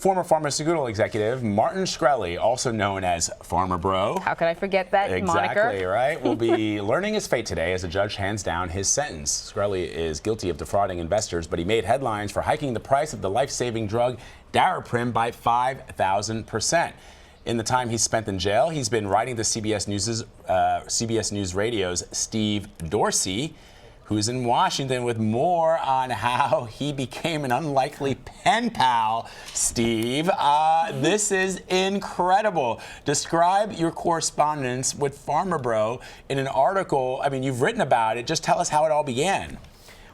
former pharmaceutical executive Martin Shkreli, also known as Pharma Bro. How could I forget that moniker? Exactly, right? Will be learning his fate today as a judge hands down his sentence. Shkreli is guilty of defrauding investors, but he made headlines for hiking the price of the life-saving drug Daraprim by 5,000%. In the time he's spent in jail, he's been writing to CBS News Radio's Steve Dorsey, who's in Washington, with more on how he became an unlikely pen pal. Steve, this is incredible. Describe your correspondence with Pharma Bro in an article. I mean, you've written about it. Just tell us how it all began.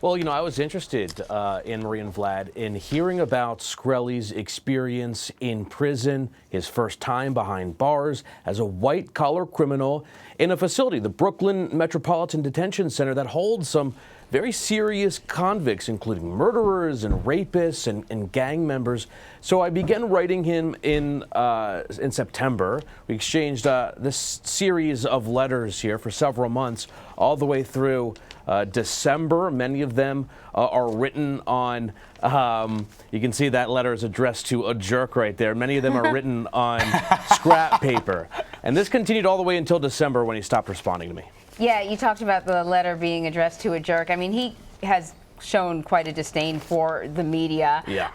Well, you know, I was interested, Anne-Marie and Vlad, in hearing about Shkreli's experience in prison, his first time behind bars as a white-collar criminal in a facility, the Brooklyn Metropolitan Detention Center, that holds some very serious convicts, including murderers and rapists and gang members. So I began writing him in September. We exchanged this series of letters here for several months, all the way through December. Many of them are written on, you can see that letter is addressed to a jerk right there. Many of them are written on scrap paper. And this continued all the way until December, when he stopped responding to me. Yeah, you talked about the letter being addressed to a jerk. I mean, he has shown quite a disdain for the media. Yeah.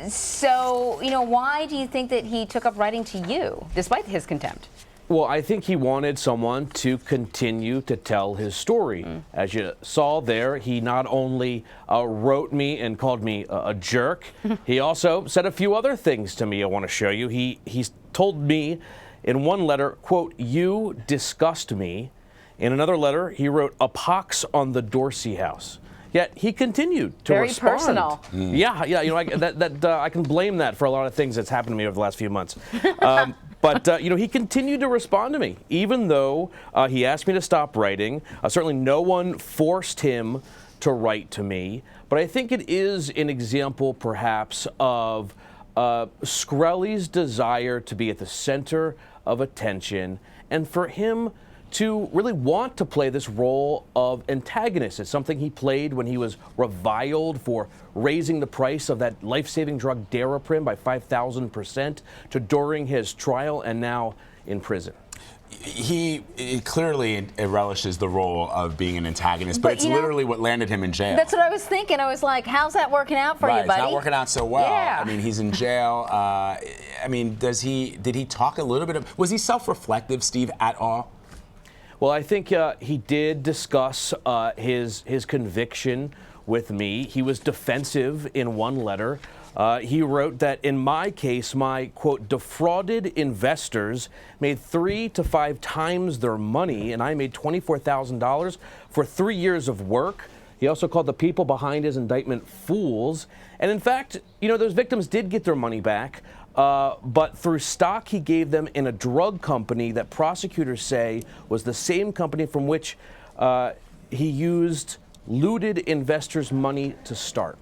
So, you know, why do you think that he took up writing to you, despite his contempt? Well, I think he wanted someone to continue to tell his story. As you saw there, he not only wrote me and called me a jerk, he also said a few other things to me I want to show you. He's told me in one letter, quote, "You disgust me." In another letter, he wrote, "A pox on the Dorsey house." Yet he continued to respond. Very personal. Yeah, you know, I can blame that for a lot of things that's happened to me over the last few months. But, you know, he continued to respond to me, even though he asked me to stop writing. Certainly no one forced him to write to me. But I think it is an example, perhaps, of Shkreli's desire to be at the center of attention, and for him to really want to play this role of antagonist. It's something he played when he was reviled for raising the price of that life-saving drug Daraprim by 5,000%, to during his trial and now in prison. He clearly relishes the role of being an antagonist, but it's literally what landed him in jail. That's what I was thinking. I was like, how's that working out for you, buddy? It's not working out so well. Yeah. I mean, he's in jail. I mean, did he talk a little bit of, was he self-reflective, Steve, at all? Well, I think he did discuss his conviction with me. He was defensive in one letter. He wrote that in my case, my, quote, defrauded investors made 3 to 5 times their money, and I made $24,000 for 3 years of work. He also called the people behind his indictment fools. And in fact, you know, those victims did get their money back, but through stock he gave them in a drug company that prosecutors say was the same company from which he used looted investors' money to start.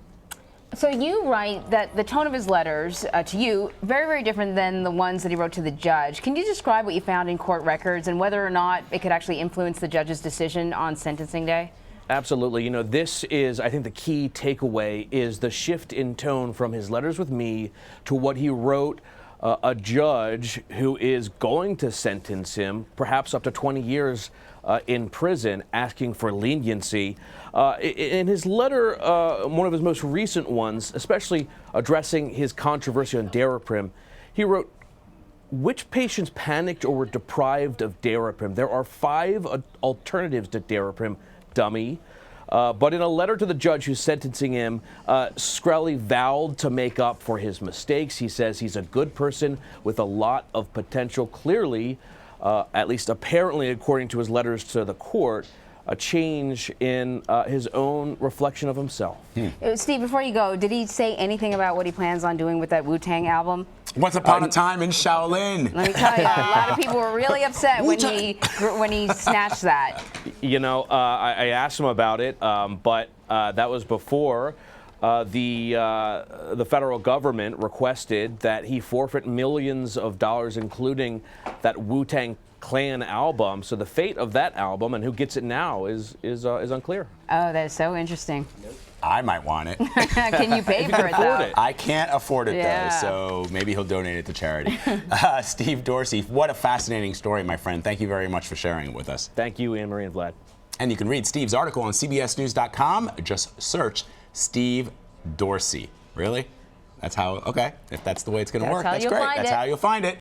So you write that the tone of his letters to you, very, very different than the ones that he wrote to the judge. Can you describe what you found in court records and whether or not it could actually influence the judge's decision on sentencing day? Absolutely. You know, this is, I think, the key takeaway is the shift in tone from his letters with me to what he wrote a judge who is going to sentence him perhaps up to 20 years in prison, asking for leniency. In his letter, one of his most recent ones, especially addressing his controversy on Daraprim, he wrote, "Which patients panicked or were deprived of Daraprim? There are 5 alternatives to Daraprim, dummy." But in a letter to the judge who's sentencing him, Shkreli vowed to make up for his mistakes. He says he's a good person with a lot of potential. Clearly, at least apparently, according to his letters to the court, a change in his own reflection of himself. Steve, before you go, did he say anything about what he plans on doing with that Wu-Tang album? Once upon a time in Shaolin. Let me tell you, a lot of people were really upset when he snatched that. You know, I asked him about it, but that was before the federal government requested that he forfeit millions of dollars, including that Wu-Tang Clan album. So the fate of that album and who gets it now is unclear. Oh, that is so interesting. I might want it. Can you pay for it, afford though? it. I can't afford it, Yeah. though, so maybe he'll donate it to charity. Steve Dorsey, what a fascinating story, my friend. Thank you very much for sharing it with us. Thank you, Anne Marie and Vlad. And you can read Steve's article on CBSNews.com. Just search Steve Dorsey. Really? That's how, okay. If that's the way it's going to work, how that's you'll great. find That's it. how you'll find it.